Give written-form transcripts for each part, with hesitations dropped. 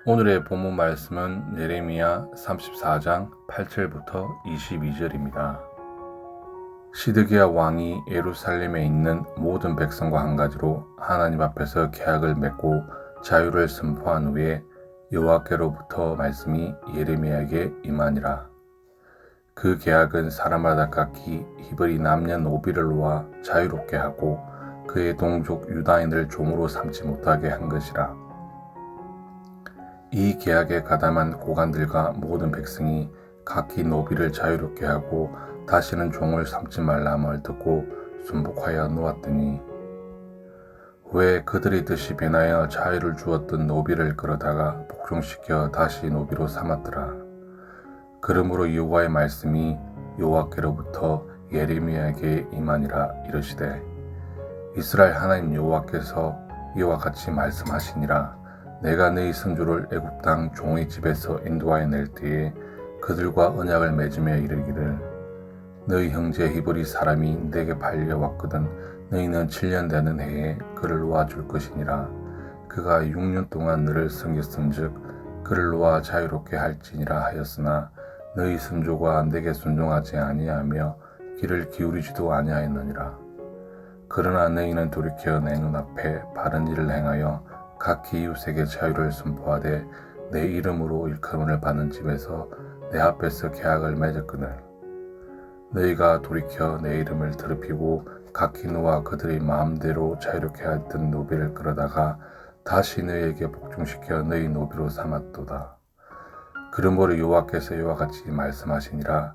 오늘의 본문 말씀은 예레미야 34장 8절부터 22절입니다. 시드기야 왕이 예루살렘에 있는 모든 백성과 한 가지로 하나님 앞에서 계약을 맺고 자유를 선포한 후에 여호와께로부터 말씀이 예레미야에게 임하니라. 그 계약은 사람마다 각기 히브리 남녀노비를 놓아 자유롭게 하고 그의 동족 유다인을 종으로 삼지 못하게 한 것이라. 이 계약에 가담한 고관들과 모든 백성이 각기 노비를 자유롭게 하고 다시는 종을 삼지 말라함을 듣고 순복하여 놓았더니 왜 그들의 뜻이 변하여 자유를 주었던 노비를 끌어다가 복종시켜 다시 노비로 삼았더라. 그러므로 여호와의 말씀이 여호와께로부터 예레미야에게 임하니라. 이르시되 이스라엘 하나님 여호와께서 이와 같이 말씀하시니라. 내가 너희 선조를 애굽 땅 종의 집에서 인도하여 낼 때에 그들과 언약을 맺으며 이르기를 너희 형제 히브리 사람이 내게 팔려왔거든 너희는 7년 되는 해에 그를 놓아줄 것이니라. 그가 6년 동안 너를 섬겼음즉 그를 놓아 자유롭게 할지니라 하였으나 너희 선조가 내게 순종하지 아니하며 귀를 기울이지도 아니하였느니라. 그러나 너희는 돌이켜 내 눈앞에 바른 일을 행하여 각기 이웃에게 자유를 선포하되 내 이름으로 일컬음을 받는 집에서 내 앞에서 계약을 맺었거늘 너희가 돌이켜 내 이름을 더럽히고 각기 놓아 그들의 마음대로 자유롭게 하였던 노비를 끌어다가 다시 너희에게 복종시켜 너희 노비로 삼았도다. 그러므로 여호와께서 이와 같이 말씀하시니라.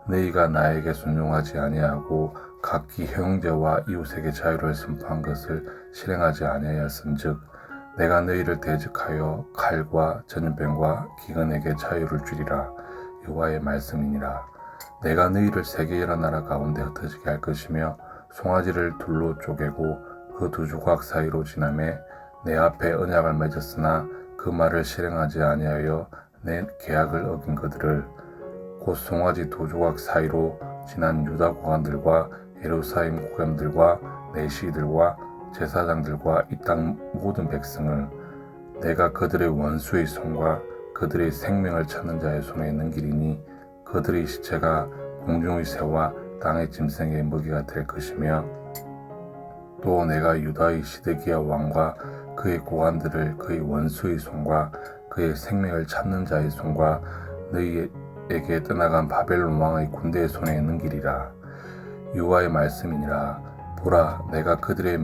너희가 나에게 순종하지 아니하고 각기 형제와 이웃에게 자유를 선포한 것을 실행하지 아니하였은즉 내가 너희를 대적하여 칼과 전염병과 기근에게 자유를 주리라. 여호와의 말씀이니라. 내가 너희를 세계 여러 나라 가운데 흩어지게 할 것이며 송아지를 둘로 쪼개고 그 두 조각 사이로 지나매 내 앞에 언약을 맺었으나 그 말을 실행하지 아니하여 내 계약을 어긴 그들을 곧 송아지 두 조각 사이로 지난 유다 고관들과 예루살렘 고관들과 내시들과 제사장들과 이 땅 모든 백성을 내가 그들의 원수의 손과 그들의 생명을 찾는 자의 손에 넘기리니 그들의 시체가 공중의 새와 땅의 짐승의 먹이가 될 것이며 또 내가 유다의 시드기야 왕과 그의 고관들을 그의 원수의 손과 그의 생명을 찾는 자의 손과 너희에게 떠나간 바벨론 왕의 군대의 손에 넘기리라. 여호와의 말씀이니라. 보라, 내가 그들의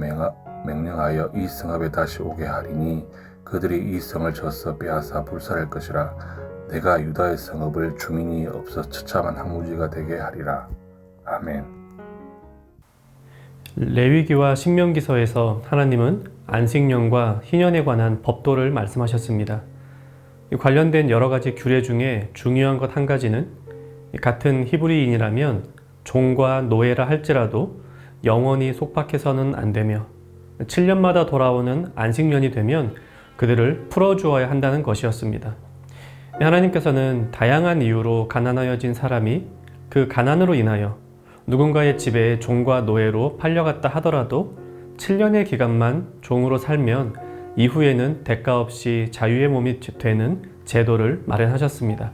명령하여 이 성읍에 다시 오게 하리니 그들이 이 성을 져서 빼앗아 불살할 것이라. 내가 유다의 성읍을 주민이 없어 처참한 황무지가 되게 하리라. 아멘. 레위기와 신명기서에서 하나님은 안식년과 희년에 관한 법도를 말씀하셨습니다. 관련된 여러 가지 규례 중에 중요한 것 한 가지는 같은 히브리인이라면 종과 노예라 할지라도 영원히 속박해서는 안 되며 7년마다 돌아오는 안식년이 되면 그들을 풀어주어야 한다는 것이었습니다. 하나님께서는 다양한 이유로 가난하여진 사람이 그 가난으로 인하여 누군가의 집에 종과 노예로 팔려갔다 하더라도 7년의 기간만 종으로 살면 이후에는 대가 없이 자유의 몸이 되는 제도를 마련하셨습니다.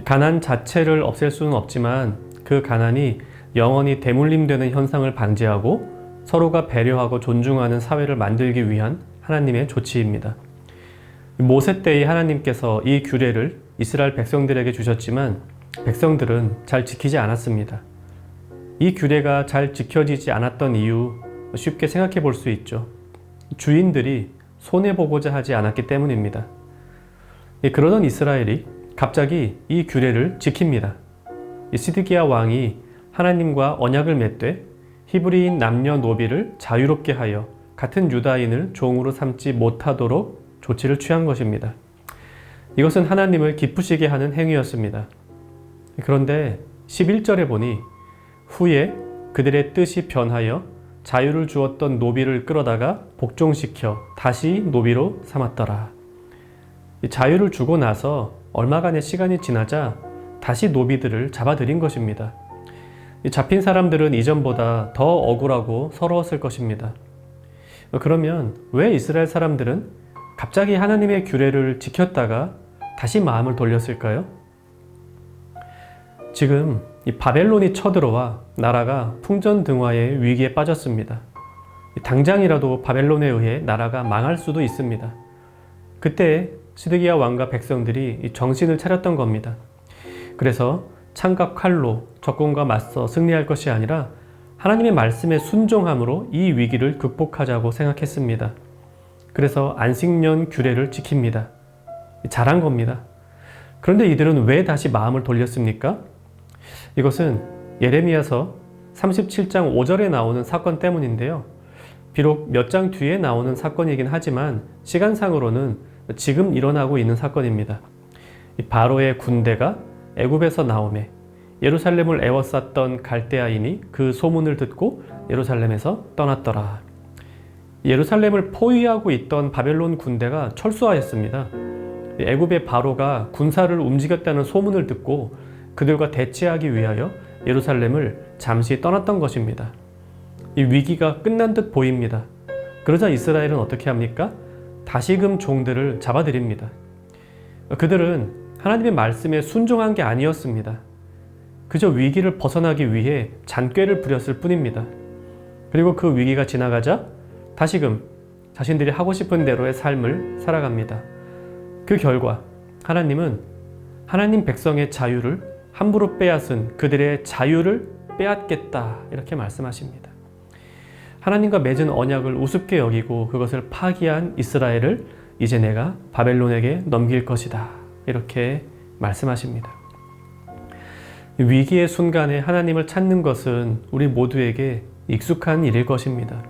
가난 자체를 없앨 수는 없지만 그 가난이 영원히 대물림되는 현상을 방지하고 서로가 배려하고 존중하는 사회를 만들기 위한 하나님의 조치입니다. 모세 때의 하나님께서 이 규례를 이스라엘 백성들에게 주셨지만 백성들은 잘 지키지 않았습니다. 이 규례가 잘 지켜지지 않았던 이유 쉽게 생각해 볼 수 있죠. 주인들이 손해보고자 하지 않았기 때문입니다. 그러던 이스라엘이 갑자기 이 규례를 지킵니다. 시드기야 왕이 하나님과 언약을 맺되 히브리인 남녀노비를 자유롭게 하여 같은 유다인을 종으로 삼지 못하도록 조치를 취한 것입니다. 이것은 하나님을 기쁘시게 하는 행위였습니다. 그런데 11절에 보니 후에 그들의 뜻이 변하여 자유를 주었던 노비를 끌어다가 복종시켜 다시 노비로 삼았더라. 자유를 주고 나서 얼마간의 시간이 지나자 다시 노비들을 잡아들인 것입니다. 잡힌 사람들은 이전보다 더 억울하고 서러웠을 것입니다. 그러면 왜 이스라엘 사람들은 갑자기 하나님의 규례를 지켰다가 다시 마음을 돌렸을까요? 지금 이 바벨론이 쳐들어와 나라가 풍전등화의 위기에 빠졌습니다. 당장이라도 바벨론에 의해 나라가 망할 수도 있습니다. 그때 시드기야 왕과 백성들이 정신을 차렸던 겁니다. 그래서 창과 칼로 적군과 맞서 승리할 것이 아니라 하나님의 말씀에 순종함으로 이 위기를 극복하자고 생각했습니다. 그래서 안식년 규례를 지킵니다. 잘한 겁니다. 그런데 이들은 왜 다시 마음을 돌렸습니까? 이것은 예레미야서 37장 5절에 나오는 사건 때문인데요. 비록 몇 장 뒤에 나오는 사건이긴 하지만 시간상으로는 지금 일어나고 있는 사건입니다. 바로의 군대가 애굽에서 나오매 예루살렘을 에워쌌던 갈대아인이 그 소문을 듣고 예루살렘에서 떠났더라. 예루살렘을 포위하고 있던 바벨론 군대가 철수하였습니다. 애굽의 바로가 군사를 움직였다는 소문을 듣고 그들과 대치하기 위하여 예루살렘을 잠시 떠났던 것입니다. 이 위기가 끝난 듯 보입니다. 그러자 이스라엘은 어떻게 합니까? 다시금 종들을 잡아들입니다. 그들은 하나님의 말씀에 순종한 게 아니었습니다. 그저 위기를 벗어나기 위해 잔꾀를 부렸을 뿐입니다. 그리고 그 위기가 지나가자 다시금 자신들이 하고 싶은 대로의 삶을 살아갑니다. 그 결과 하나님은 하나님 백성의 자유를 함부로 빼앗은 그들의 자유를 빼앗겠다 이렇게 말씀하십니다. 하나님과 맺은 언약을 우습게 여기고 그것을 파기한 이스라엘을 이제 내가 바벨론에게 넘길 것이다 이렇게 말씀하십니다. 위기의 순간에 하나님을 찾는 것은 우리 모두에게 익숙한 일일 것입니다.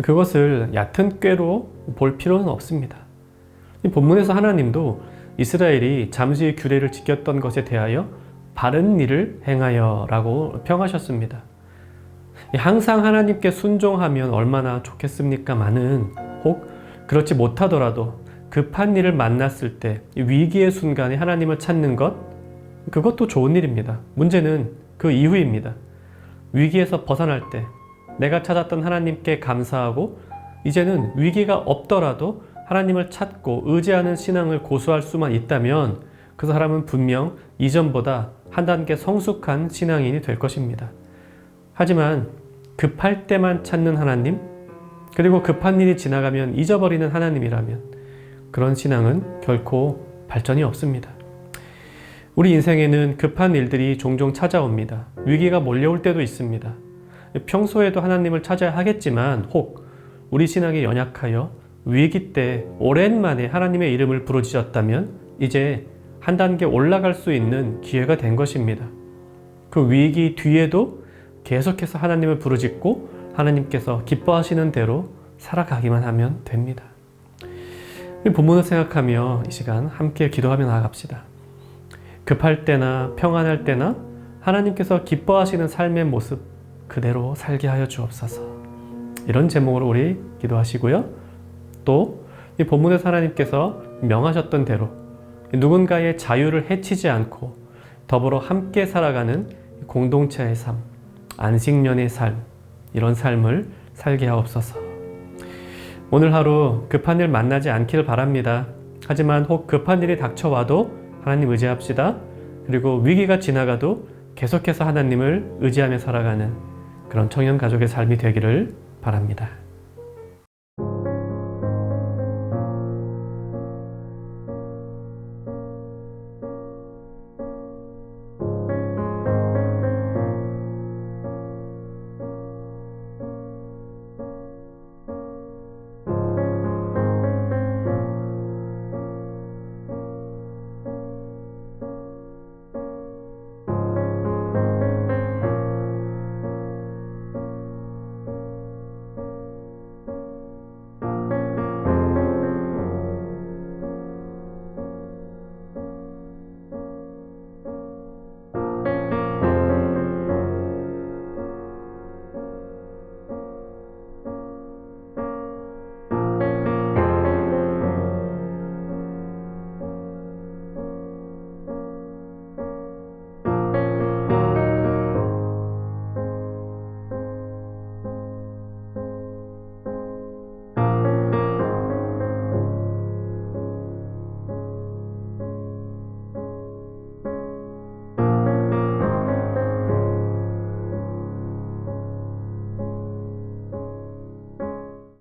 그것을 얕은 꾀로 볼 필요는 없습니다. 이 본문에서 하나님도 이스라엘이 잠시 규례를 지켰던 것에 대하여 바른 일을 행하여 라고 평하셨습니다. 항상 하나님께 순종하면 얼마나 좋겠습니까마는 혹 그렇지 못하더라도 급한 일을 만났을 때 위기의 순간에 하나님을 찾는 것 그것도 좋은 일입니다. 문제는 그 이후입니다. 위기에서 벗어날 때 내가 찾았던 하나님께 감사하고 이제는 위기가 없더라도 하나님을 찾고 의지하는 신앙을 고수할 수만 있다면 그 사람은 분명 이전보다 한 단계 성숙한 신앙인이 될 것입니다. 하지만 급할 때만 찾는 하나님, 그리고 급한 일이 지나가면 잊어버리는 하나님이라면 그런 신앙은 결코 발전이 없습니다. 우리 인생에는 급한 일들이 종종 찾아옵니다. 위기가 몰려올 때도 있습니다. 평소에도 하나님을 찾아야 하겠지만 혹 우리 신앙이 연약하여 위기 때 오랜만에 하나님의 이름을 부르짖었다면 이제 한 단계 올라갈 수 있는 기회가 된 것입니다. 그 위기 뒤에도 계속해서 하나님을 부르짖고 하나님께서 기뻐하시는 대로 살아가기만 하면 됩니다. 이 본문을 생각하며 이 시간 함께 기도하며 나아갑시다. 급할 때나 평안할 때나 하나님께서 기뻐하시는 삶의 모습 그대로 살게 하여 주옵소서. 이런 제목으로 우리 기도하시고요. 또 이 본문에서 하나님께서 명하셨던 대로 누군가의 자유를 해치지 않고 더불어 함께 살아가는 공동체의 삶, 안식년의 삶, 이런 삶을 살게 하옵소서. 오늘 하루 급한 일 만나지 않기를 바랍니다. 하지만 혹 급한 일이 닥쳐와도 하나님 의지합시다. 그리고 위기가 지나가도 계속해서 하나님을 의지하며 살아가는 그런 청년 가족의 삶이 되기를 바랍니다.